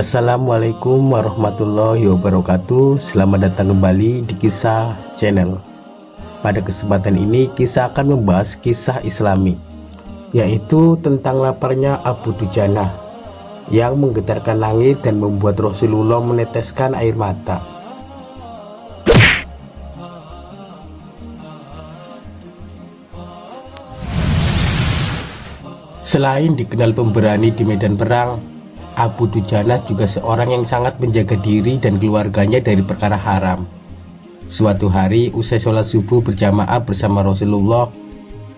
Assalamualaikum warahmatullahi wabarakatuh. Selamat datang kembali di Kisah Channel. Pada kesempatan ini kisah akan membahas kisah islami, yaitu tentang laparnya Abu Dujana yang menggetarkan langit dan membuat Rasulullah meneteskan air mata. Selain dikenal pemberani di medan perang, Abu Dujana juga seorang yang sangat menjaga diri dan keluarganya dari perkara haram. Suatu hari usai sholat subuh berjamaah bersama Rasulullah,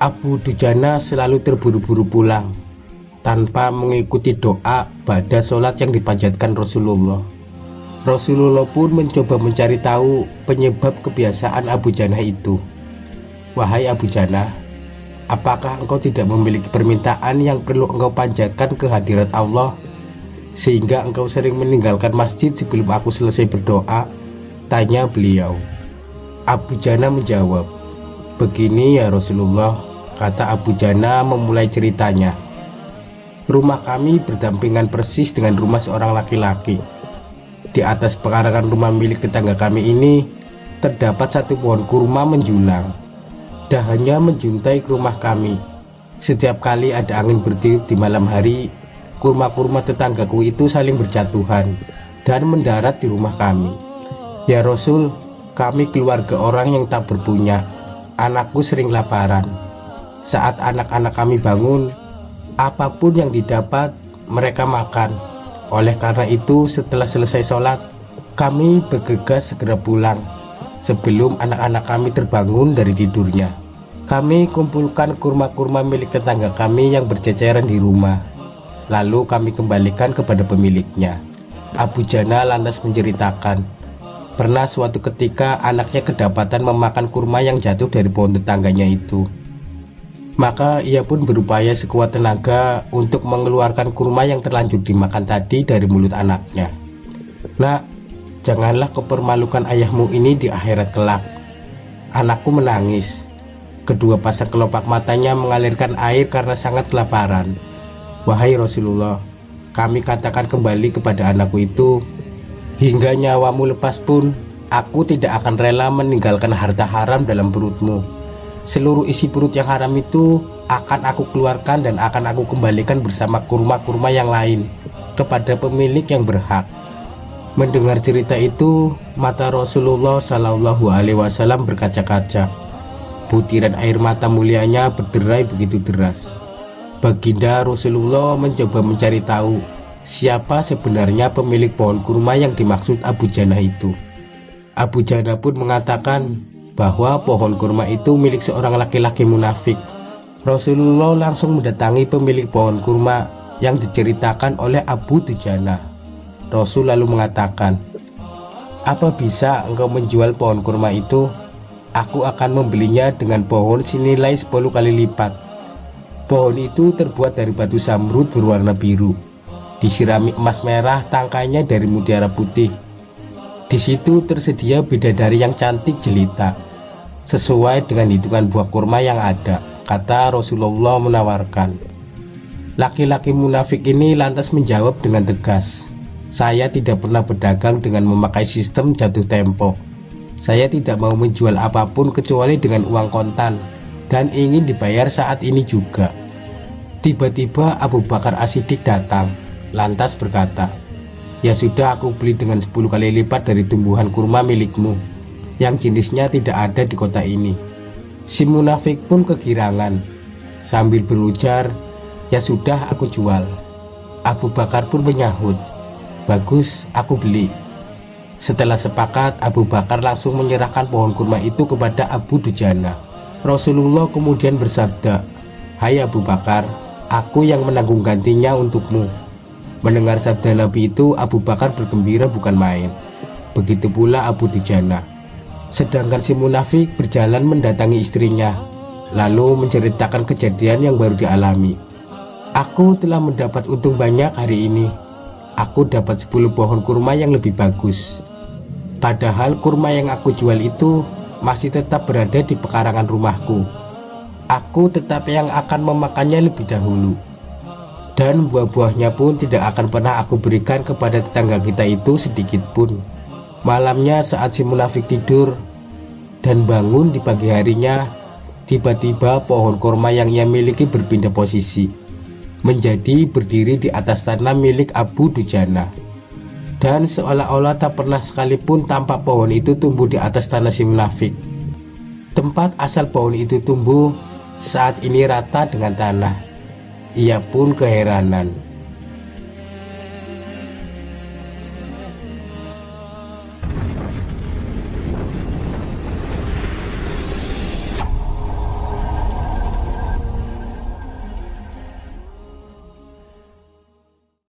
Abu Dujana selalu terburu-buru pulang tanpa mengikuti doa pada sholat yang dipanjatkan Rasulullah. Rasulullah pun mencoba mencari tahu penyebab kebiasaan Abu Dujana itu. "Wahai Abu Dujana, apakah engkau tidak memiliki permintaan yang perlu engkau panjatkan ke hadirat Allah, sehingga engkau sering meninggalkan masjid sebelum aku selesai berdoa?" tanya beliau. Abu Dujana menjawab, "Begini ya Rasulullah," kata Abu Dujana memulai ceritanya. "Rumah kami berdampingan persis dengan rumah seorang laki-laki. Di atas pekarangan rumah milik tetangga kami ini terdapat satu pohon kurma menjulang. Dahannya menjuntai ke rumah kami. Setiap kali ada angin bertiup di malam hari, kurma-kurma tetanggaku itu saling berjatuhan dan mendarat di rumah kami. Ya Rasul, kami keluarga orang yang tak berpunya. Anakku sering laparan. Saat anak-anak kami bangun, apapun yang didapat mereka makan. Oleh karena itu setelah selesai sholat, kami bergegas segera pulang. Sebelum anak-anak kami terbangun dari tidurnya, kami kumpulkan kurma-kurma milik tetangga kami yang berceceran di rumah. Lalu kami kembalikan kepada pemiliknya." Abu Dujana lantas menceritakan, pernah suatu ketika anaknya kedapatan memakan kurma yang jatuh dari pohon tetangganya itu. Maka ia pun berupaya sekuat tenaga untuk mengeluarkan kurma yang terlanjur dimakan tadi dari mulut anaknya. "Nak, janganlah kau permalukan ayahmu ini di akhirat kelak." Anakku menangis. Kedua pasang kelopak matanya mengalirkan air karena sangat kelaparan. "Wahai Rasulullah, kami katakan kembali kepada anakku itu, hingga nyawamu lepas pun aku tidak akan rela meninggalkan harta haram dalam perutmu. Seluruh isi perut yang haram itu akan aku keluarkan dan akan aku kembalikan bersama kurma-kurma yang lain kepada pemilik yang berhak." Mendengar cerita itu, mata Rasulullah Shallallahu Alaihi Wasallam berkaca-kaca. Butiran air mata mulianya berderai begitu deras. Baginda Rasulullah mencoba mencari tahu siapa sebenarnya pemilik pohon kurma yang dimaksud Abu Dujana itu. Abu Dujana pun mengatakan bahwa pohon kurma itu milik seorang laki-laki munafik. Rasulullah langsung mendatangi pemilik pohon kurma yang diceritakan oleh Abu Dujana. Rasul lalu mengatakan, "Apa bisa engkau menjual pohon kurma itu? Aku akan membelinya dengan pohon senilai 10 kali lipat. Pohon itu terbuat dari batu zamrud berwarna biru, disirami emas merah, tangkainya dari mutiara putih. Di situ tersedia bidadari yang cantik jelita, sesuai dengan hitungan buah kurma yang ada," kata Rasulullah menawarkan. Laki-laki munafik ini lantas menjawab dengan tegas, "Saya tidak pernah berdagang dengan memakai sistem jatuh tempo. Saya tidak mau menjual apapun kecuali dengan uang kontan dan ingin dibayar saat ini juga." Tiba-tiba Abu Bakar As-Siddiq datang, lantas berkata, "Ya sudah, aku beli dengan 10 kali lipat dari tumbuhan kurma milikmu yang jenisnya tidak ada di kota ini." Si munafik pun kegirangan sambil berujar, "Ya sudah, aku jual." Abu Bakar pun menyahut, "Bagus, aku beli." Setelah sepakat, Abu Bakar langsung menyerahkan pohon kurma itu kepada Abu Dujana. Rasulullah kemudian bersabda, "Hai Abu Bakar, aku yang menanggung gantinya untukmu." Mendengar sabda Nabi itu, Abu Bakar bergembira bukan main. Begitu pula Abu Dujana. Sedangkan si munafik berjalan mendatangi istrinya, lalu menceritakan kejadian yang baru dialami. "Aku telah mendapat untung banyak hari ini. Aku dapat 10 pohon kurma yang lebih bagus. Padahal kurma yang aku jual itu masih tetap berada di pekarangan rumahku. Aku tetap yang akan memakannya lebih dahulu." dan buah-buahnya pun tidak akan pernah aku berikan kepada tetangga kita itu sedikit pun. Malamnya saat si munafik tidur dan bangun di pagi harinya, tiba-tiba pohon kurma yang ia miliki berpindah posisi, menjadi berdiri di atas tanah milik Abu Dujana. Dan seolah-olah tak pernah sekalipun tampak pohon itu tumbuh di atas tanah si munafik. Tempat asal pohon itu tumbuh saat ini rata dengan tanah. Ia pun keheranan.